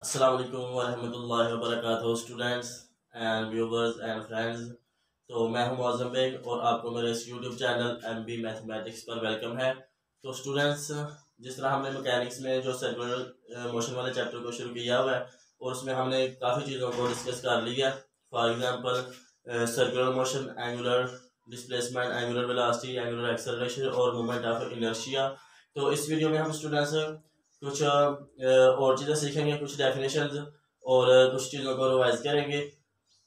अस्सलाम वालेकुम वरहमतुल्लाहि वबरकातुहू students and viewers and friends. तो मैं हूं मौज़म बेग और आपको मेरे इस यूट्यूब चैनल MB मैथमेटिक्स पर वेलकम है। तो स्टूडेंट्स, जिस तरह हमने मैकेनिक्स में जो सर्कुलर मोशन वाले चैप्टर को शुरू किया हुआ है और उसमें हमने काफ़ी चीज़ों को डिस्कस कर लिया। For example circular motion, angular displacement, angular velocity, angular acceleration और मोमेंट ऑफ इनर्शिया। तो इस वीडियो में हम स्टूडेंट्स कुछ और चीज़ें सीखेंगे, कुछ डेफिनेशंस और कुछ चीज़ों को रिवाइज करेंगे।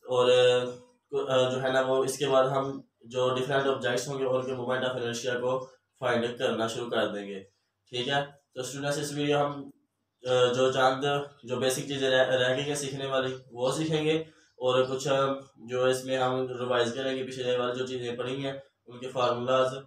और जो है ना वो इसके बाद हम जो डिफरेंट ऑब्जेक्ट्स होंगे उनके मोमेंट ऑफ इनर्शिया को फाइंड करना शुरू कर देंगे। ठीक है, तो स्टूडेंट्स इस वीडियो हम जो चंद जो बेसिक चीज़ें रह गई हैं सीखने वाली वो सीखेंगे और कुछ जो इसमें हम रिवाइज करेंगे पिछले वाली जो चीज़ें पढ़ी हैं उनके फार्मूलाज।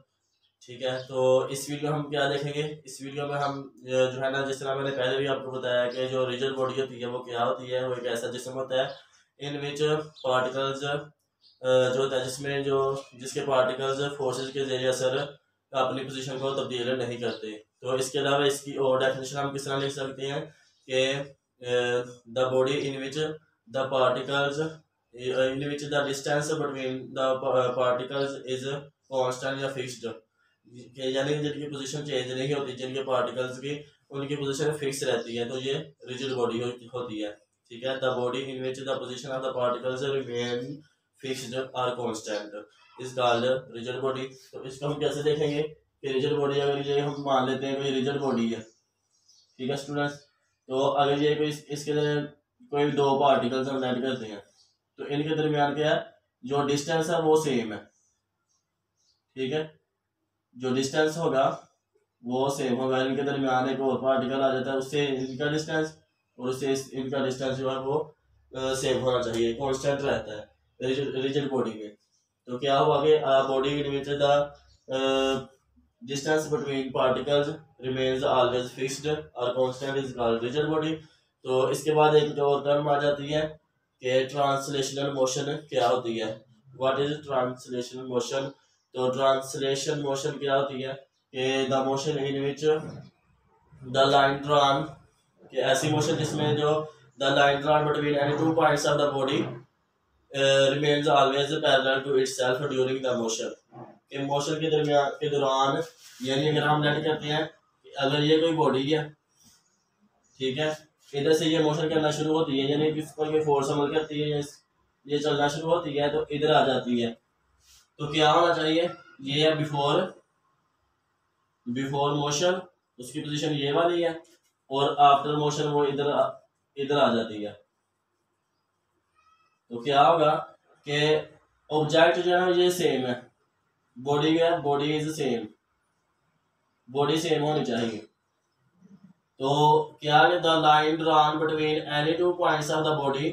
ठीक है, तो इस वीडियो में हम क्या देखेंगे, इस वीडियो में हम जो है ना जिस तरह मैंने पहले भी आपको बताया कि जो रिजिड बॉडी होती है वो क्या होती है, वो एक ऐसा जिस्म होता है इन विच पार्टिकल्स जो होता है जिसमें जो जिसके पार्टिकल्स फोर्सेस के जरिए असर अपनी पोजीशन को तब्दील नहीं करते। तो इसके अलावा इसकी और डेफिनेशन हम किस तरह लिख सकते हैं कि the body in which the particles in which the distance between the particles is constant या फिक्स्ड, यानी कि जिनकी पोजीशन चेंज नहीं होती, जिनके पार्टिकल्स की उनकी पोजीशन फिक्स रहती है, तो ये रिजिड बॉडी होती है। ठीक है, the body in which the position of the particles remain fixed और constant is called rigid body. तो इसको हम कैसे देखेंगे कि रिजिड बॉडी, अगर ये हम मान लेते हैं कोई रिजिड बॉडी है, ठीक है स्टूडेंट्स, तो अगर ये कोई इसके कोई दो पार्टिकल्स हम ऐड करते हैं तो इनके दरमियान क्या है, जो डिस्टेंस है वो सेम है। ठीक है, जो डिस्टेंस होगा वो सेम होगा, इनके दरमियान एक और पार्टिकल आ जाता है, उससे इनका डिस्टेंस और उससे इनका डिस्टेंस जो है वो सेम होना चाहिए, कांस्टेंट रहता है रिजिड बॉडी में। तो क्या हुआ कि body in which the distance between particles remains always fixed और constant is called rigid body. तो इसके बाद एक जो टर्म आ जाती है कि ट्रांसलेशनल मोशन क्या होती है, व्हाट इज ट्रांसलेशनल मोशन। तो ट्रांसलेशन मोशन क्या होती है कि the motion in which the line drawn, कि ऐसी मोशन जिसमें जो the line drawn between any two points of the body remains always parallel to itself during the motion. कि मोशन के दरमियान के दौरान, यानी अगर हम लेट करते हैं अगर ये कोई बॉडी है, ठीक है, इधर से ये मोशन करना शुरू होती है, यानी किस पर ये फोर्स अमल करती है, ये चलना शुरू होती है तो इधर आ जाती है। तो क्या होना चाहिए, ये है बिफोर मोशन, उसकी पोजीशन ये वाली है, और आफ्टर मोशन वो इधर इधर आ जाती है। तो क्या होगा कि ऑब्जेक्ट जो है ये सेम है, बॉडी क्या है, body is same, body same होनी चाहिए। तो क्या है, the line drawn between any two points of the body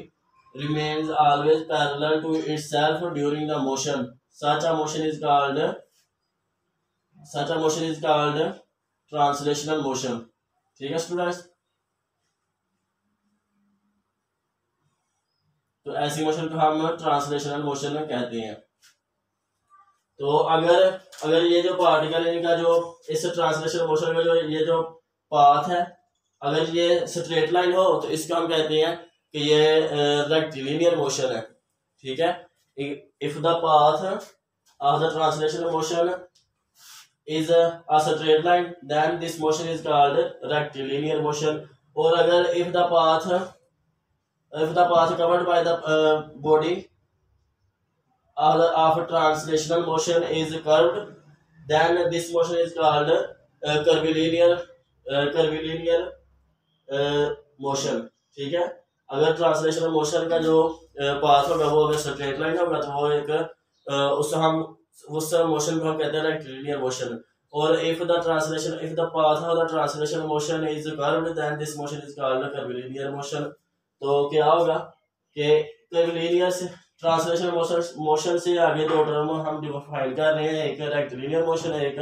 remains always parallel to itself during the motion, such a motion is called translational motion। ठीक है students, तो ऐसी motion को हम ट्रांसलेशनल मोशन कहते हैं। तो अगर ये जो पार्टिकल है इनका जो इस ट्रांसलेशनल मोशन में जो ये जो पाथ है, अगर ये स्ट्रेट लाइन हो तो इसको हम कहते हैं कि ये रेक्टिलिनियर मोशन है। ठीक है, if the path of the translational motion is a straight line then this motion is called rectilinear motion। और अगर if the path covered by the body of translational motion is curved then this motion is called curvilinear motion। ठीक है, अगर translational motion का जो path होगा वो अगर स्ट्रेट लाइन होगा तो वो एक उस मोशन को हम कहते हैं रेक्टिलिनियर मोशन। और if the path of the translation motion is curved then this motion is called curvilinear motion. तो क्या होगा कि कर्विलिनियर से ट्रांसलेशन मोशन से आगे दो टर्म हम डिफाइन कर रहे हैं, एक रेक्टिलिनियर मोशन है, एक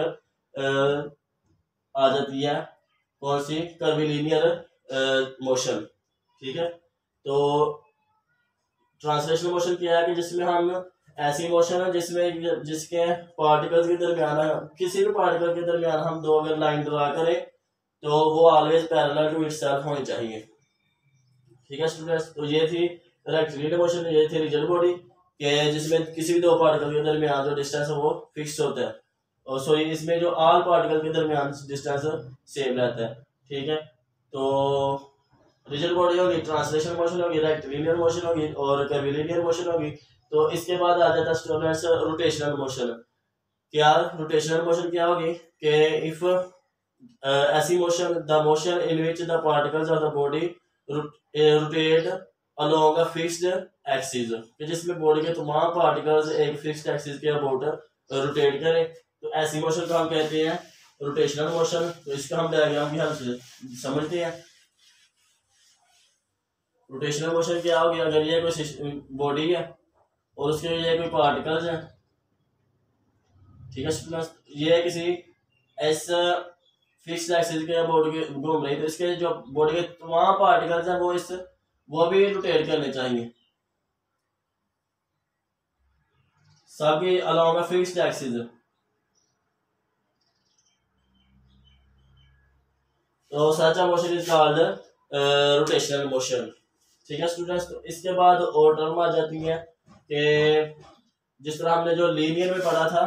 आ जाती है कौन सी, कर्विलिनियर मोशन। ठीक है, तो ट्रांसलेशनल मोशन क्या है कि जिसमें हम ऐसी मोशन है जिसके पार्टिकल्स के दरमियान, किसी भी पार्टिकल के दरमियान हम दो अगर लाइन ड्रा करें तो वो ऑलवेज पैरेलल टू इटसेल्फ होनी चाहिए। ठीक है स्टूडेंट्स, तो ये थी रेक्टिलिनियर मोशन, ये थी रिजिड बॉडी के जिसमें किसी भी दो पार्टिकल के दरमियान जो डिस्टेंस है वो फिक्स होता है, और सॉरी इसमें जो ऑल पार्टिकल के दरमियान डिस्टेंस सेम रहता है। ठीक है, तो रिजिड बॉडी होगी, ट्रांसलेशन मोशन होगी, रेक्टिलिनियर मोशन होगी और कर्वीलिनियर मोशन होगी। तो इसके बाद आ जाता है स्टूडेंट्स रोटेशनल मोशन। क्या रोटेशनल मोशन क्या होगी कि इफ ऐसी motion, the motion in which the particles of the body rotate along a fixed axis, कि जिसमें बॉडी के तमाम पार्टिकल्स एक फिक्स्ड एक्सिस के अबाउट रोटेट करें, तो ऐसी मोशन को हम कहते हैं रोटेशनल मोशन। तो इसका हम डायग्राम की हेल्प से समझते हैं। रोटेशनल मोशन क्या होगी, अगर ये कोई बॉडी है और उसके ये कोई पार्टिकल्स हैं, ठीक है स्टूडेंट्स, ये किसी एस फिक्स्ड एक्सिस के बॉडी के घूम रही, तो इसके जो बॉडी के तमाम पार्टिकल्स हैं वो भी रोटेट करने चाहिए, सबकी अलोंग अ फिक्स्ड एक्सिस। तो such motion is called rotational motion. ठीक है स्टूडेंट्स, तो इसके बाद और टर्म आ जाती हैं कि जिस तरह हमने जो लीनियर में पढ़ा था,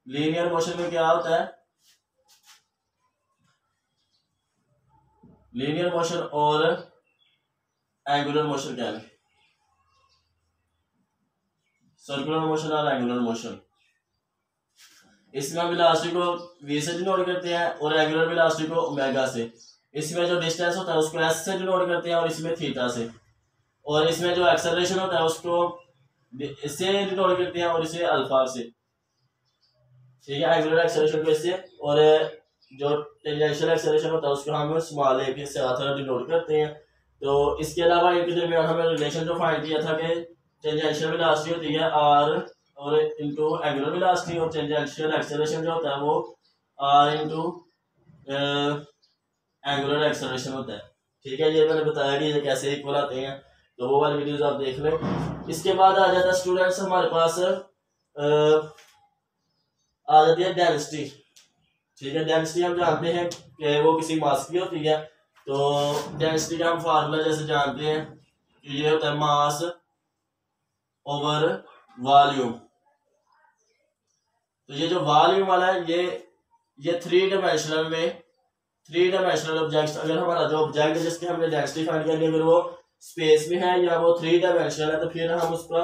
लीनियर मोशन में क्या होता है, लीनियर मोशन और एंगुलर मोशन क्या है, सर्कुलर मोशन और एंगुलर मोशन। इसमें हम वेलोसिटी को v से डिनोट करते हैं और एंगुलर वेलोसिटी को ओमेगा से। इसमें जो डिस्टेंस होता है उसको s से डिनोट करते हैं और इसमें थीटा से, और इसमें जो एक्सेलरेशन होता है उसको इससे डिनोट करते हैं और इसे अल्फा से। ठीक है, एंगुलर एक्सेलरेशन को इससे, और जो टेंजेंशियल एक्सेलरेशन होता है उसको हम स्मॉल ए के साथ डिनोट करते हैं। तो इसके अलावा इनके दरमियान हमने रिलेशन जो फाइंड किया था कि टेंजेंशियल वेलोसिटी होती है r और इनटू एंगुलर वेलोसिटी, और टेंजेंशियल एक्सेलरेशन जो होता है वो r इनटू एंगुलर एक्सेलरेशन होता है। ठीक है, ये मैंने बताया कि ये कैसे इक्वल आते हैं, तो वो वाली वीडियोस आप देख लें। इसके बाद आ जाता है स्टूडेंट्स हमारे पास आ जाती है डेंसिटी। ठीक है, डेंसिटी हम जानते हैं कि वो किसी मास की होती है, तो डेंसिटी का हम फार्मूला जैसे जानते हैं कि ये होता है मास ओवर वॉल्यूम। तो ये जो वॉल्यूम वाला है ये थ्री डायमेंशनल ऑब्जेक्ट, अगर हमारा जो ऑब्जेक्ट है जिसकी हमने डेंसिटी फाइंड करनी है, अगर वो स्पेस में है या वो थ्री डायमेंशनल है, तो फिर हम उसका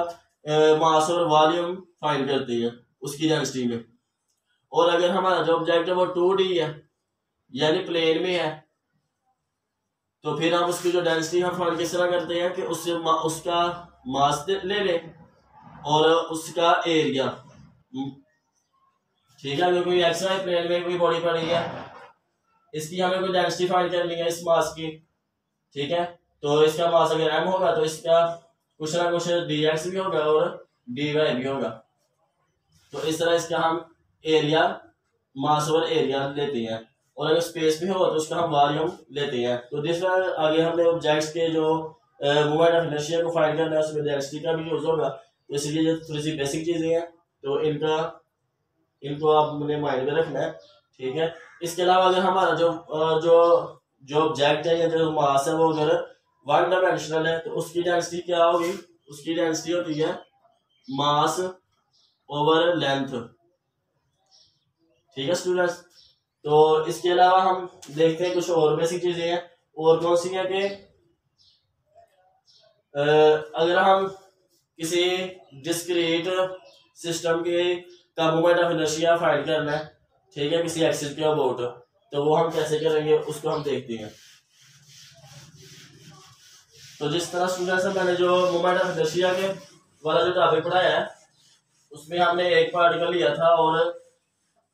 मास और वॉल्यूम फाइंड करते हैं उसकी डेंसिटी में। और अगर हमारा जो ऑब्जेक्ट है वो 2D है यानी प्लेन में है, तो फिर हम उसकी जो डेंसिटी हम फाइंड किस तरह करते हैं कि उससे उसका मास ले लें और उसका एरिया। ठीक है, अगर कोई एक्सवाई प्लेन में कोई बॉडी पड़ी है, इसकी हमें कोई डेंसिटी फाइंड करनी है इस मास की। ठीक है, तो इसका मास अगर m होगा तो इसका कुछ ना कुछ dx भी होगा और dy भी होगा। तो इस तरह इसका हम एरिया, मास ओवर एरिया लेते हैं, और अगर स्पेस में हो तो उसका हम वॉल्यूम लेते हैं। तो जिस तरह आगे हमने ऑब्जेक्ट्स के जो मूवमेंट ऑफ इनर्शिया को फाइंड करना है उसमें डेंसिटी का भी यूज होगा, तो इसलिए ये थोड़ी सी बेसिक चीजें हैं, तो इनको आपने माइंड में रखना है। ठीक है, इसके अलावा अगर हमारा जो ऑब्जेक्ट है या जो मास है वो अगर वन डायमेंशनल है, तो उसकी डेंसिटी क्या होगी, उसकी डेंसिटी होती है मास ओवर लेंथ। ठीक है स्टूडेंट्स, तो इसके अलावा हम देखते हैं कुछ और बेसिक चीजें हैं, और कौन सी है कि अगर हम किसी डिस्क्रीट सिस्टम का मूवमेंट ऑफ इनर्शिया फाइंड करना है, ठीक है, किसी एक्सिस के अबाउट, तो वो हम कैसे करेंगे उसको हम देखते हैं। तो जिस तरह स्टूडेंट्स मैंने जो मूवमेंट ऑफ इनर्शिया के वाला जो टॉपिक पढ़ाया है उसमें हमने एक पार्टिकल लिया था और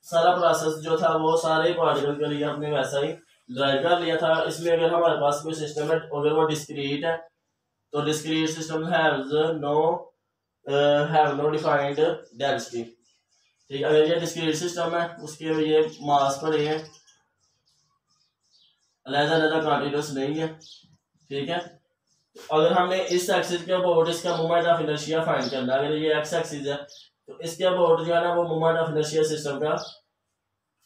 सारा प्रोसेस जो था वो सारे पार्टिकल के लिए हमने वैसा ही ड्राइव कर लिया था। इसमें अगर हमारे पास कोई सिस्टम है, अगर वो डिस्क्रीट है, तो discrete system have no defined density. ठीक है, अगर ये डिस्क्रीट सिस्टम है उसके ये मास पड़े हैं, अलग-अलग क्वांटिटीज नहीं है। ठीक है, अगर हमने इस एक्सिस के अबाउट इसका मूवमेंट ऑफ इनर्शिया फाइंड करना है, अगर ये एक्स एक्सिस है तो इसके अबाउट जो है ना वो मूवमेंट ऑफ इनर्शिया सिस्टम का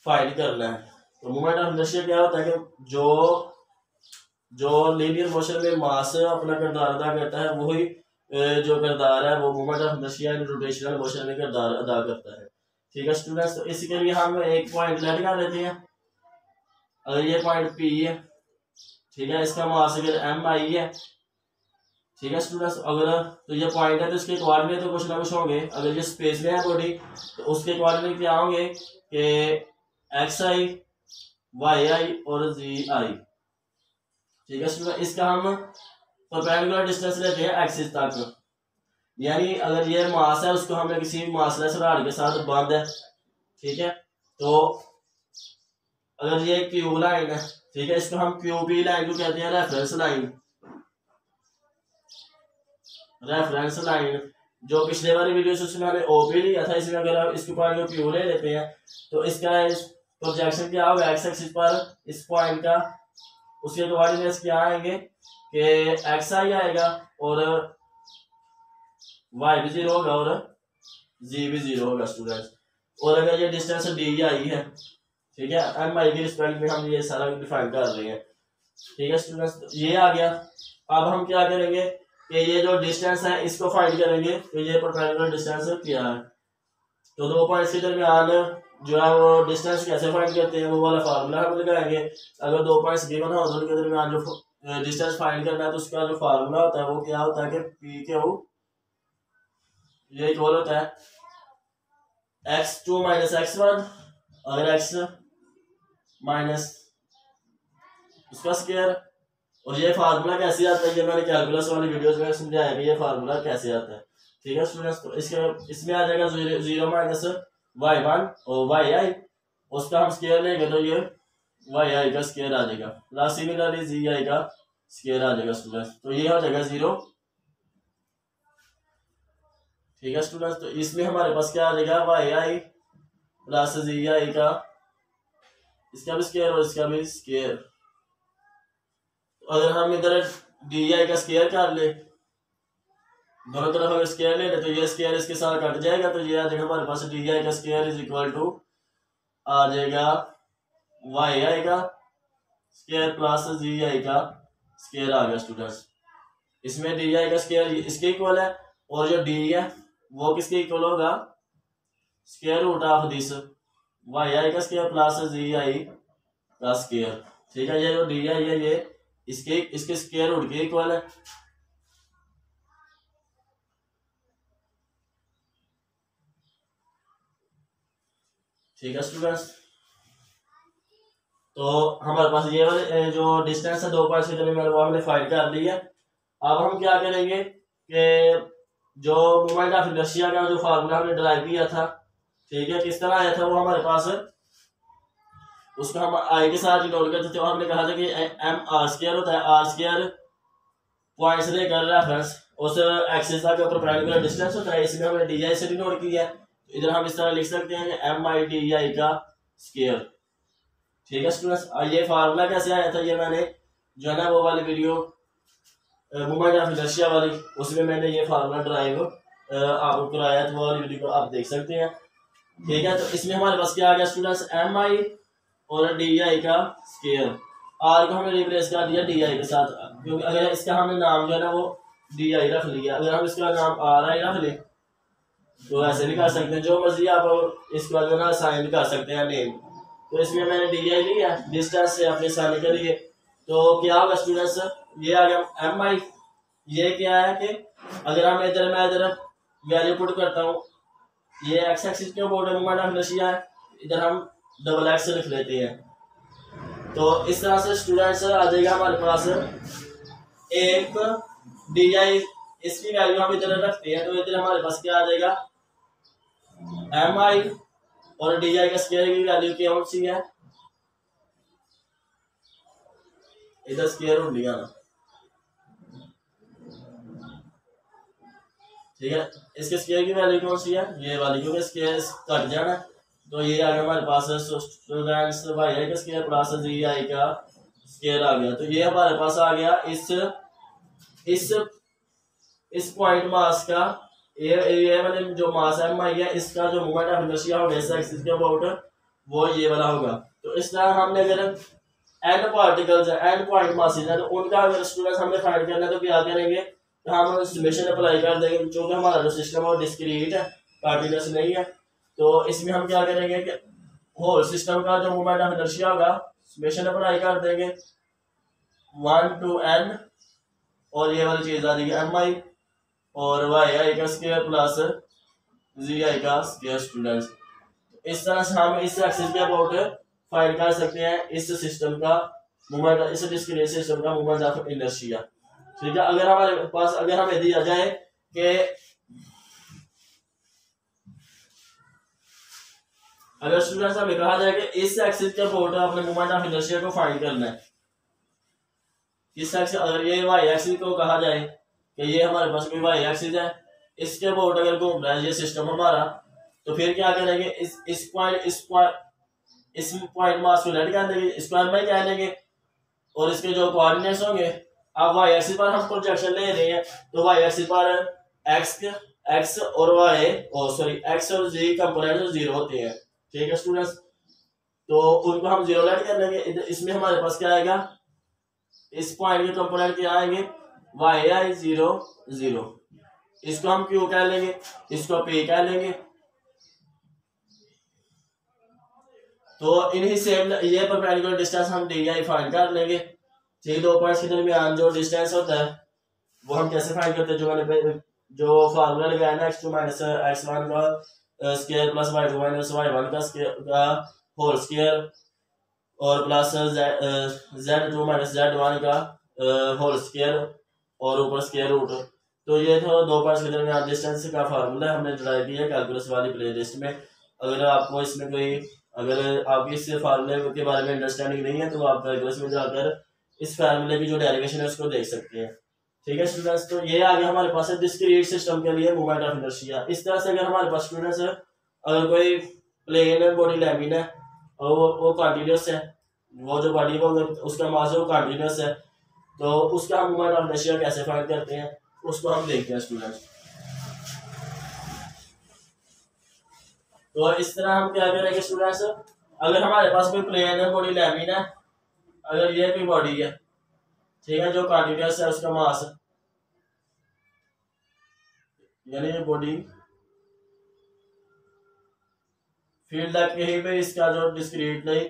फाइंड करना है। तो मूवमेंट ऑफ इनर्शिया क्या होता है कि जो जो लीनियर मोशन में मास अपना किरदार अदा करता है, वही जो किरदार है वो moment of inertia in rotational motion में किरदार अदा करता है। ठीक है स्टूडेंट्स, तो इसी के लिए हम एक पॉइंट लेट कर लेते हैं। अगर ये पॉइंट पी है, ठीक है, इसका मास अगर एम आई है, ठीक है स्टूडेंट्स, अगर तो ये पॉइंट है तो इसके कोऑर्डिनेट तो कुछ ना कुछ होंगे। अगर ये स्पेस में है बॉडी तो उसके कोऑर्डिनेट क्या होंगे कि एक्स आई, वाई आई और जी आई। ठीक है स्टूडेंट, इसका हम परपेंडिकुलर डिस्टेंस लेते हैं एक्सिस तक, यानी अगर ये मास है उसको हमने किसी मासलेस रॉड के साथ बांध है, ठीक है, तो अगर ये क्यू लाइन है, ठीक है, इसको हम क्यू पी लाइन को कहते हैं रेफरेंस लाइन। रेफरेंस लाइन जो पिछले वाली वीडियो से उसमें हमने ओपी लिया था, इसमें अगर हम इसके पॉइंट को क्यू ले लेते हैं तो इसका प्रोजेक्शन क्या होगा एक्स एक्सिस पर इस पॉइंट का, उसके कोऑर्डिनेट्स क्या आएंगे कि एक्स आई आएगा और वाई भी 0 होगा और जी भी 0 होगा स्टूडेंट्स। और अगर ये डिस्टेंस डी आई है, ठीक है, एम आई के रिस्पेक्ट में हम ये सारा डिफाइन कर रहे हैं। ठीक है स्टूडेंट्स, ये आ गया। अब हम क्या करेंगे कि ये जो डिस्टेंस है इसको फाइंड करेंगे, तो ये परपेंडिकुलर डिस्टेंस क्या है। तो दो पॉइंट्स के दरमियान जो है वो डिस्टेंस कैसे फाइंड करते हैं वो वाला फार्मूला हम लगाएंगे। अगर दो पॉइंट्स गिवन हो तो उनके दरमियान जो डिस्टेंस फाइंड करना है तो उसका जो फार्मूला होता है वो क्या होता है कि पी क्यू ये इक्वल होता है x2 माइनस x1, अगर x माइनस उसका स्क्वायर। और ये फार्मूला कैसे आता है, ये मैंने कैलकुलस वाली वीडियोस में समझाया कि ये फार्मूला कैसे आता है। ठीक है स्टूडेंट्स, तो इसमें आ जाएगा 0 माइनस y1 और वाई आई, उसका हम स्क्वायर लेंगे तो ये वाई आई का स्क्वायर आ जाएगा, प्लस सिमिलरली जी आई का स्क्वायर आ जाएगा स्टूडेंट्स, तो ये हो जाएगा 0। ठीक है स्टूडेंट्स, तो इसमें हमारे पास क्या आ जाएगा वाई आई प्लस जी आई का इसका भी स्क्वायर और इसका भी स्क्वायर। अगर हम इधर डी आई का स्क्वायर कर ले, दोनों तरफ अगर स्क्वायर ले ले तो ये स्क्वायर इसके साथ कट जाएगा, तो ये आ जाएगा हमारे पास डी आई का स्क्वायर इज इक्वल टू आ जाएगा वाई आई का स्क्वायर प्लस जी आई का स्क्वायर आ गया स्टूडेंट्स। इसमें डी आई का स्क्वायर इसके इक्वल है और जो डी है वो किसके इक्वल होगा, square root of this y i का स्क्वायर प्लस जी आई का स्क्वायर। ठीक है, ये जो डी आई है ये इसके स्क्वायर रूट के इक्वल है। ठीक है स्टूडेंट्स, तो हमारे पास ये वाले जो डिस्टेंस है दो पॉइंट्स के दरमियान वो हमने फाइंड कर ली है। अब हम क्या करेंगे कि जो मोमेंट ऑफ इनर्शिया का जो फार्मूला हमने डिराइव किया था, ठीक है, किस तरह आया था वो हमारे पास, उसको हम आई के साथ डिनोट करते थे और हमने कहा था कि एम आर स्क्वायर होता है, आर स्क्वायर पॉइंट्स लेकर रेफरेंस उस एक्सिस का परपेंडिकुलर डिस्टेंस होता है, इसमें हमने डी आई से डिनोट किया है। इधर हम इस तरह लिख सकते हैं कि एम आई डी आई का स्क्वायर। ठीक है स्टूडेंट्स, ये फार्मूला कैसे आया था, ये मैंने जो है ना वो वाली वीडियो मोमेंट ऑफ इनर्शिया वाली, उसमें मैंने ये फार्मूला ड्राइव आपको कराया था, वो वाली वीडियो को आप देख सकते हैं। ठीक है, तो इसमें हमारे पास क्या आ गया स्टूडेंट्स, एम आई और डी आई का स्क्वायर, आर को हमने रिप्लेस कर दिया डी आई के साथ, क्योंकि अगर इसका हमने नाम जो है ना वो डी आई रख लिया, अगर हम इसका नाम आर आई रख ले तो ऐसे भी कर सकते हैं, जो मर्जी आप इसका जो ना साइन कर सकते हैं नेम। तो इसमें मैंने डी आई लिया डिस्टेंस से अपने साइन के लिए, तो क्या होगा स्टूडेंट्स, ये आ गया एम आई। ये क्या है कि अगर हम मैं इधर वैल्यू पुट करता हूँ, ये एक्स एक्सिस के ऊपर मोमेंट ऑफ इनर्शिया है, इधर हम डबल एक्स लिख लेते हैं। तो इस तरह से स्टूडेंट्स आ जाएगा हमारे पास एक डी आई, इसकी वैल्यू हम इधर रखते हैं तो इधर हमारे पास क्या आ जाएगा एम आई और डी आई का स्क्वायर की वैल्यू क्या सी है, इधर स्क्वायर रूट लिया ना। ठीक है, इसके स्क्वायर की वैल्यू कौन सी है, ये वाली, क्योंकि स्क्वायर कट जाना, तो ये आ गया हमारे पास स्टूडेंट्स वाई आई का स्क्वायर प्लस जी आई का स्क्वायर आ गया। तो ये हमारे पास आ गया इस पॉइंट मास का, ये वाले जो मास एम आई है इसका जो मोमेंट ऑफ इनर्शिया होगा इस एक्सिस के अबाउट वो ये वाला होगा। तो इस तरह हमने अगर एंड पार्टिकल्स है, एंड पॉइंट मासेस है, तो उनका अगर स्टूडेंट्स हमने फाइंड करना है तो क्या करेंगे, तो हम समेशन अप्लाई कर देंगे। क्योंकि हमारा जो सिस्टम है वो डिस्क्रीट है, कंटीन्यूअस नहीं है, तो इसमें हम क्या करेंगे कि होल सिस्टम का जो मोमेंट ऑफ इनर्शिया होगा समेशन अप्लाई कर देंगे 1 to n, और ये वाली चीज आ जाएगी mi और y का स्क्वायर प्लस जी आई का स्क्वायर स्टूडेंट्स। इस तरह से हम इस एक्सिस के अबाउट फाइंड कर सकते हैं इस सिस्टम का मोमेंट, इस डिस्क्रीट सिस्टम का मोमेंट ऑफ इनर्शिया। ठीक है, अगर हमारे पास अगर हमें दिया जाए कि अगर स्टूडेंट्स हमें कहा जाए कि इस एक्सिस के अबाउट अपने मोमेंट ऑफ इनर्शिया को फाइंड करना है, इस एक्सिस, अगर ये वाई एक्सिस को कहा जाए कि ये हमारे पास कोई वाई एक्सिस है, इसके अबाउट अगर घूम रहा है ये सिस्टम हमारा, तो फिर क्या करेंगे, इस पॉइंट मास को लेट कर देंगे, स्क्वायर में क्या लेंगे, और इसके जो कोऑर्डिनेट्स होंगे, अब वाई एक्सिस पर हम प्रोजेक्शन ले रहे हैं, तो वाई एक्सिस पर एक्स और वाई एक्स और जी कंपोनेंट जीरो होते हैं। ठीक है स्टूडेंट्स, तो उनको हम जीरो लेट कर लेंगे। इसमें हमारे पास क्या आएगा, इस पॉइंट के कंपोनेंट क्या आएंगे, वाई आई 0 0, इसको हम क्यू कह लेंगे, इसको पी कह लेंगे। तो इन्हीं सेम ये परपेंडिकुलर डिस्टेंस हम डी आई फाइंड कर लेंगे। ठीक, दो पॉइंट्स के दरमियान जो डिस्टेंस होता है वो हम कैसे फाइंड करते हैं, जो मैंने जो फार्मूला लगाया ना x2 माइनस x1 का square plus y2 minus y1 का स्क्वायर होल स्क्वायर और प्लस z2 माइनस z1 का होल स्क्वायर और ऊपर स्क्वायर रूट। तो ये था दो पॉइंट्स के दरमियान डिस्टेंस का फार्मूला हमने ड्राइव किया है कैलकुलस वाली प्लेलिस्ट में। अगर आपको इसमें कोई अगर आपकी इस फार्मूले के बारे में अंडरस्टैंडिंग नहीं है तो आप कैलकुलस में जाकर इस फार्मूले की जो डेरिवेशन है उसको देख सकते हैं। ठीक है स्टूडेंट्स, तो ये आगे हमारे पास है डिस्क्रीट सिस्टम के लिए मोमेंट ऑफ इनर्शिया। इस तरह से अगर हमारे पास स्टूडेंट्स अगर कोई प्लेन बॉडी लैमिन है और वो कंटिन्यूअस है, वो जो बॉडी वो उसका मास है वो कंटिन्यूअस है, तो उसका हम मोमेंट ऑफ इनर्शिया कैसे फाइंड करते हैं उसको हम देखते हैं स्टूडेंट्स। तो इस तरह हम क्या करेंगे स्टूडेंट्स, अगर हमारे पास कोई प्लेन है बॉडी लैमिन है, अगर ये कोई बॉडी है, ठीक है, जो कंटिन्यूअस है उसका मास यानी ये बॉडी फील्ड लाइक कहीं पे इसका जो डिस्क्रीट नहीं,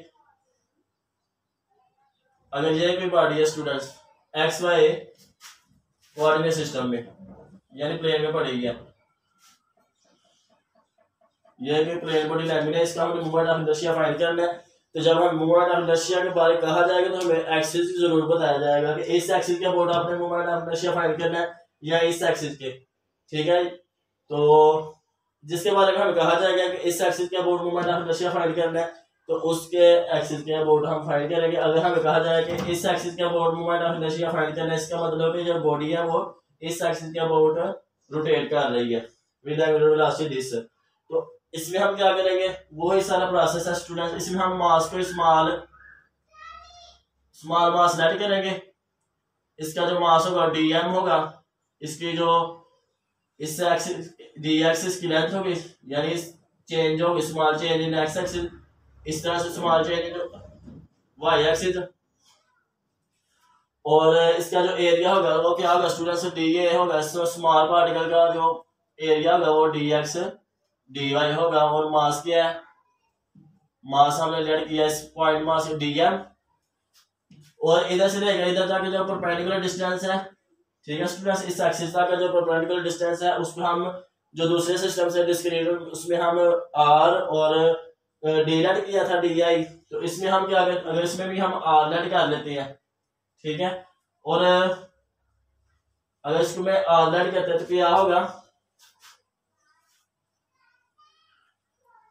अगर ये कोई बॉडी है students x y coordinate system में यानी प्लेन में पड़ी है, ये कोई प्लेन बॉडी लैमिन है, इसका हमें मोमेंट ऑफ इनर्शिया फाइंड करना है। तो जब हम मोमेंट ऑफ इनर्शिया के बारे में कहा जाएगा तो हमें एक्सिस की जरूर बताया जाएगा कि इस एक्सिस के अबाउट आपने मोमेंट ऑफ इनर्शिया फाइंड करना है या इस एक्सिस के। ठीक है, तो जिसके बारे में हमें कहा जाएगा कि इस एक्सिस के about moment of inertia find करना है तो उसके एक्सिस के अबाउट हम फाइंड करेंगे। अगर हमें कहा जाए कि इस एक्सिस के about moment of inertia find करना है, इसका मतलब है जो बॉडी है वो इस एक्सिस के अबाउट रोटेट कर रही है विद एंगुलर वेलोसिटी दिस। तो इसमें हम क्या करेंगे, वो ही सारा प्रोसेस है स्टूडेंट्स। इसमें हम मास को स्मॉल मास लेट करेंगे, इसका जो मास होगा dm होगा, इसकी जो इस एक्सिस डी एक्सिस की लेंथ होगी यानी चेंज होगी small change in x axis, इस तरह से small change in y axis, और इसका जो एरिया होगा वो क्या होगा स्टूडेंट्स, डी ए होगा, स्मॉल पार्टिकल का जो एरिया होगा वो डी एक्स डी वाई होगा, और मास क्या है, मास हमने लेट किया इस पॉइंट मास dm, और इधर से लेकर इधर तक जो परपेंडिकुलर डिस्टेंस है, ठीक है स्टूडेंट्स, इस एक्सिस तक का जो परपेंडिकुलर डिस्टेंस है उसमें हम जो दूसरे सिस्टम से डिस्क्रीट उसमें हम r और d लेट किया था di, तो इसमें हम क्या करते, अगर इसमें भी हम r लेट कर लेते हैं, ठीक है, और अगर इसको में r लेट करते हैं तो क्या होगा,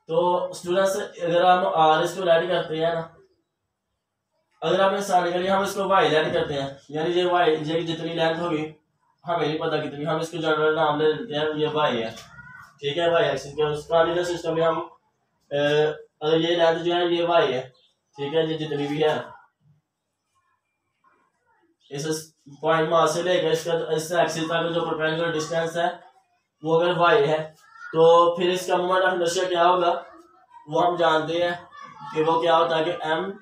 तो स्टूडेंट्स अगर हम r इसको लेट करते हैं ना, अगर हम आसानी के लिए हम इसको y लेट करते हैं यानी ये y ये जितनी लेंथ होगी हमें नहीं पता कितनी, हम इसको जनरल नाम ले लेते हैं ये y है, ठीक है, y एक्सिस के उसका सिस्टम में हम अगर ये लेंथ जो है ये y है, ठीक है, ये जितनी भी है इस पॉइंट मास से लेकर इसका इस एक्सिस तक जो परपेंडिकुलर डिस्टेंस है वो अगर y है, तो फिर इसका मोमेंट ऑफ इनर्शिया क्या होगा वो हम जानते हैं कि वो क्या होता है कि m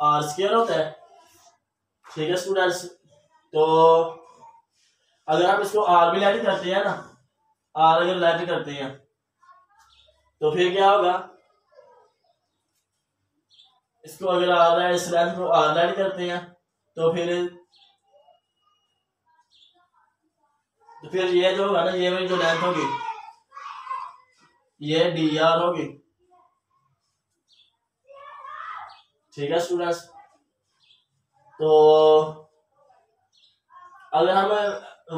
आर स्क्वायर होता है। ठीक है स्टूडेंट्स, तो अगर हम इसको आर भी लेट करते हैं ना, आर अगर लेट करते हैं तो फिर क्या होगा, इसको अगर आर है इस लेंथ को आर लेट करते हैं तो फिर ये जो होगा ना, ये वाली जो लेंथ होगी ये डी आर होगी। ठीक है स्टूडेंट्स, तो अगर हम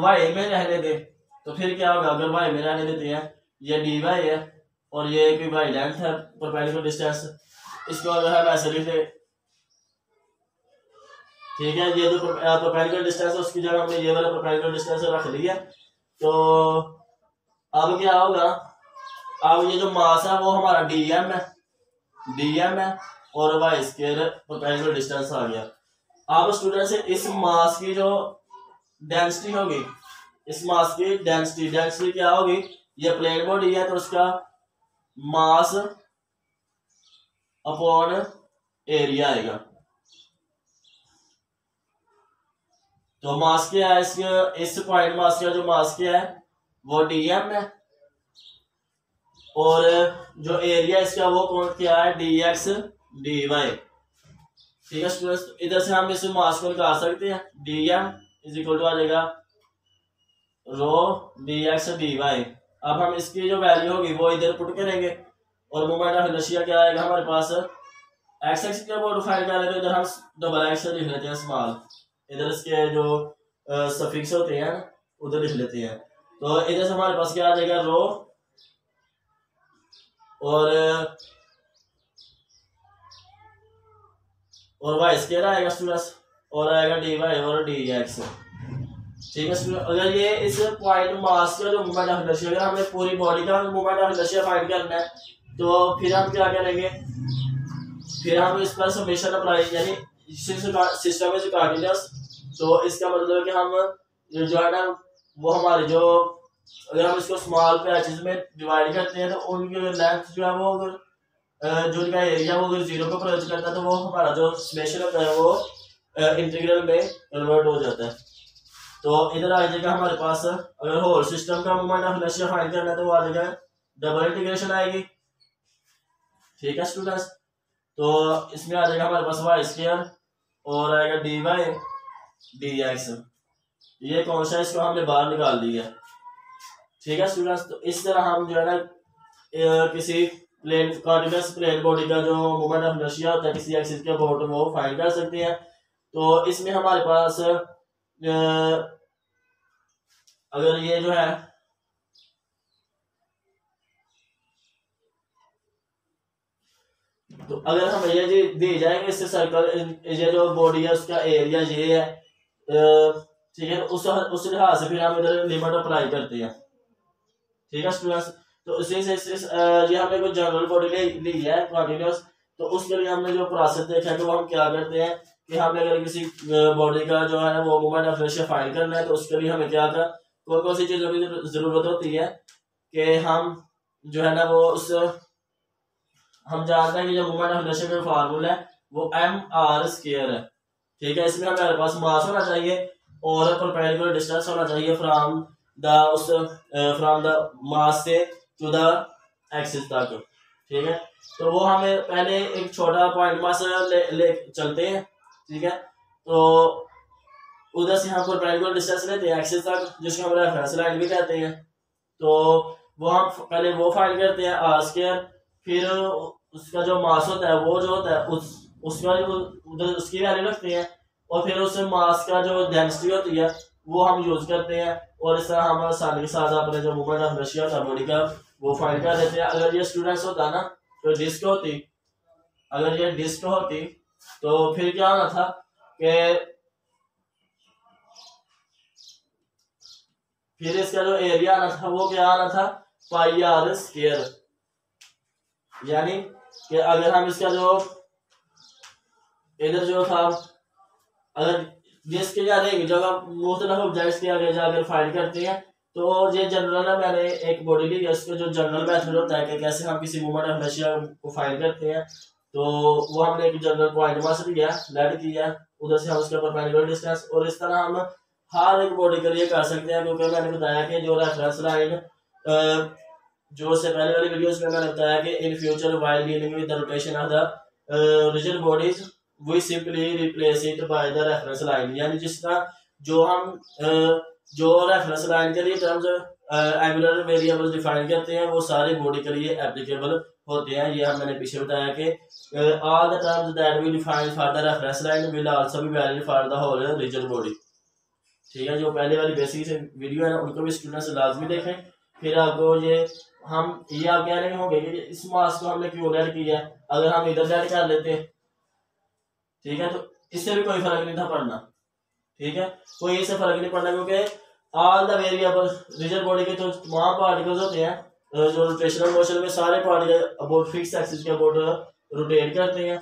वाई में रहने दें तो फिर क्या होगा, अगर वाई में रहने देते हैं, ये डी वाई है और ये कोई वाई लेंथ है परपेंडिकुलर डिस्टेंस, इसको अगर हम ऐसे लिख दें, ठीक है, ये जो परपेंडिकुलर डिस्टेंस है उसकी जगह हमने ये वाला परपेंडिकुलर डिस्टेंस रख लिया। तो अब क्या होगा, अब ये जो मास है वो हमारा डीएम है और वाई स्क्वायर परपेंडिकुलर डिस्टेंस आ गया। अब स्टूडेंट से इस मास की जो डेंसिटी होगी, इस मास की डेंसिटी क्या होगी, ये प्लेन बॉडी है तो उसका मास अपॉन एरिया आएगा। तो मास क्या है इस पॉइंट मास का जो मास क्या है वो डीएम है और जो एरिया इसका वो कौन क्या है, dx dy। ठीक है स्टूडेंट्स, इधर से हम इस मास को निकाल सकते हैं, dm इज इक्वल टू आ जाएगा रो dx dy। अब हम इसकी जो वैल्यू होगी वो इधर पुट करेंगे और मोमेंट ऑफ इनर्शिया क्या आएगा हमारे पास, एक्स एक्स का मॉडिफाई कर लेते हैं, इधर हम डबल एक्स लिख लेते हैं स्मॉल, इधर इसके जो सफिक्स होते हैं उधर लिख लेते हैं। तो इधर से हमारे पास क्या आ जाएगा, रो और वाई स्क्वायर आएगा स्टूडेंट्स और आएगा डी वाई और डी एक्स। ठीक है स्टूडेंट, अगर ये इस पॉइंट मास का जो मोमेंट ऑफ इनर्शिया, अगर हमें पूरी बॉडी का मोमेंट ऑफ इनर्शिया फाइंड करना है तो फिर हम क्या करेंगे, फिर हम इस पर समेशन अप्लाई, यानी सिस्टम इज कंटीन्यूअस, तो इसका मतलब है कि हम जो है ना वो हमारे जो, अगर हम इसको स्मॉल पैचेस में डिवाइड करते हैं तो उनकी लेंथ जो है वो अगर जो उनका एरिया वो अगर जीरो को अप्रोच करता है तो वो हमारा जो समेशन होता है वो इंटीग्रल में कन्वर्ट हो जाता है। तो इधर आ जाएगा हमारे पास, अगर होल सिस्टम का मोमेंट ऑफ इनर्शिया फाइंड करना है तो वो आ जाएगा डबल इंटीग्रेशन आएगी। ठीक है स्टूडेंट्स, तो इसमें आ जाएगा हमारे पास वाई स्क्वायर और आएगा डी वाई डी एक्स, ये कौन सा है इसको हमने बाहर निकाल दिया। ठीक है स्टूडेंट्स, तो इस तरह हम जो है ना किसी प्लेन कॉन्टिन्यूअस प्लेन बॉडी का जो मोमेंट ऑफ इनर्शिया होता है किसी एक्सिस के अबाउट वो फाइंड कर सकते हैं। तो इसमें हमारे पास अगर ये जो है तो अगर हम ये दी जाएंगे इससे सर्कल, ये जो बॉडी है उसका एरिया ये है, ठीक है, उस लिहाज से फिर हम इधर लिमिट अप्लाई करते हैं। ठीक है स्टूडेंट्स, तो इसी से ये हमने कोई जनरल बॉडी ली है कंटीन्यूअस, तो उसके लिए हमने जो प्रोसेस देखा है कि वो हम क्या करते हैं कि हमें अगर किसी बॉडी का जो है वो मोमेंट ऑफ इनर्शिया फाइंड करना है तो उसके लिए हमें क्या कर कौन कौन सी चीजों की जरूरत होती है कि हम जो है ना वो उस हम जानते हैं कि जो मोमेंट ऑफ इनर्शिया का फार्मूला है वो एम आर स्क्वायर है। ठीक है, इसमें हमारे पास मास होना चाहिए और परपेंडिकुलर डिस्टेंस होना चाहिए फ्रॉम द मास से टू द एक्सिस तक। ठीक है, तो वो हमें पहले एक छोटा पॉइंट मास ले चलते हैं। ठीक है, तो उधर से हम परपेंडिकुलर डिस्टेंस लेते हैं एक्सिस तक, जिसको हम रेफरेंस लाइन भी कहते हैं। तो वो हम पहले वो फाइंड करते हैं आर स्क्वायर, फिर उसका जो मास होता है वो जो होता है उसका उधर उसकी वैल्यू रखते हैं और फिर उस मास का जो डेंसिटी होती है वो हम यूज करते हैं और इस तरह हम आसानी के साथ अपने जो मोमेंट ऑफ इनर्शिया होता है बॉडी का वो फाइंड कर देते हैं। अगर ये स्टूडेंट्स होता ना तो डिस्क होती, अगर ये डिस्क होती तो फिर क्या होना था कि फिर इसका जो एरिया आना था वो क्या आना था, पाई आर स्क्वायर। यानी कि अगर हम इसका जो इधर जो था, अगर डिस्क क्या रहेगी जो मुख्तलिफ ऑब्जेक्ट्स के आगे जाकर फाइंड करते हैं तो ये जनरल है, मैंने एक बॉडी ली है, उसका जो जनरल मेथड होता है कि कैसे हम किसी मोमेंट ऑफ इनर्शिया को फाइंड करते हैं। तो वो हमने एक जनरल पॉइंट वहां से लिया, लेट किया, उधर से हम उसके परपेंडिकुलर डिस्टेंस, और इस तरह हम हर एक बॉडी के लिए कर सकते हैं। क्योंकि मैंने बताया कि जो रेफरेंस लाइन, जो से पहले वाली वीडियोस में मैंने बताया कि in future while dealing with the rotation of the rigid bodies we simply replace it by the reference line. यानी जिस तरह जो हम जो रेफरेंस लाइन के लिए टर्म्स एंगुलर वेरिएबल डिफाइन करते हैं वो सारी बॉडी के लिए एप्लीकेबल होते हैं। ये हम मैंने पीछे बताया कि all the terms that we define for the reference line will also be valid for the whole rigid body. ठीक है, जो पहले वाली बेसिक वीडियो है ना उनको भी स्टूडेंट्स लाजमी देखें। फिर आपको ये आप कह रहे होंगे कि इस मास को हमने क्यों ऐड किया, अगर हम इधर ऐड कर लेते, ठीक है, तो इससे भी कोई फर्क नहीं था पड़ना। ठीक है, कोई इससे फर्क नहीं पड़ना, क्योंकि all the variable rigid body के तो तमाम पार्टिकल्स होते हैं जो रोटेशनल मोशन में सारे पार्टिकल अबाउट फिक्स एक्सिस के अबाउट रोटेट करते हैं।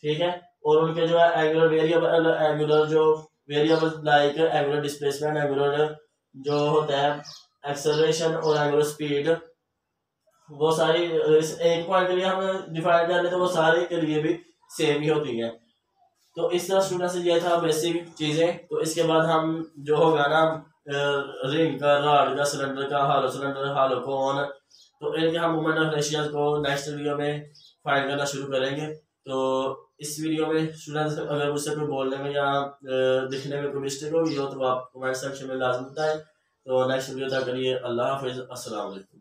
ठीक है, और उनके जो है एंगुलर वेरिएबल, एंगुलर जो variable like angular displacement, angular जो होता है एक्सेलरेशन और एंगुलर स्पीड, वो सारी एक पॉइंट के लिए हम डिफाइन कर लेते तो वो सारे के लिए भी सेम ही होती है। तो इस तरह स्टूडेंट से ये था बेसिक चीजें। तो इसके बाद हम जो होगा ना रिंग का, रॉड का, सिलेंडर का, हालो सिलेंडर, हालो कोन, तो इनके हम मोमेंट ऑफ इनर्शिया को नेक्स्ट वीडियो में फाइंड करना शुरू करेंगे। तो इस वीडियो में स्टूडेंट्स अगर मुझसे कोई बोलने में या दिखने में कोई मिस्टेक होगी हो तो आप कमेंट सेक्शन में लाजमी बताएं। तो नेक्स्ट वीडियो तक के लिए अल्लाह हाफिज़, अस्सलाम वालेकुम।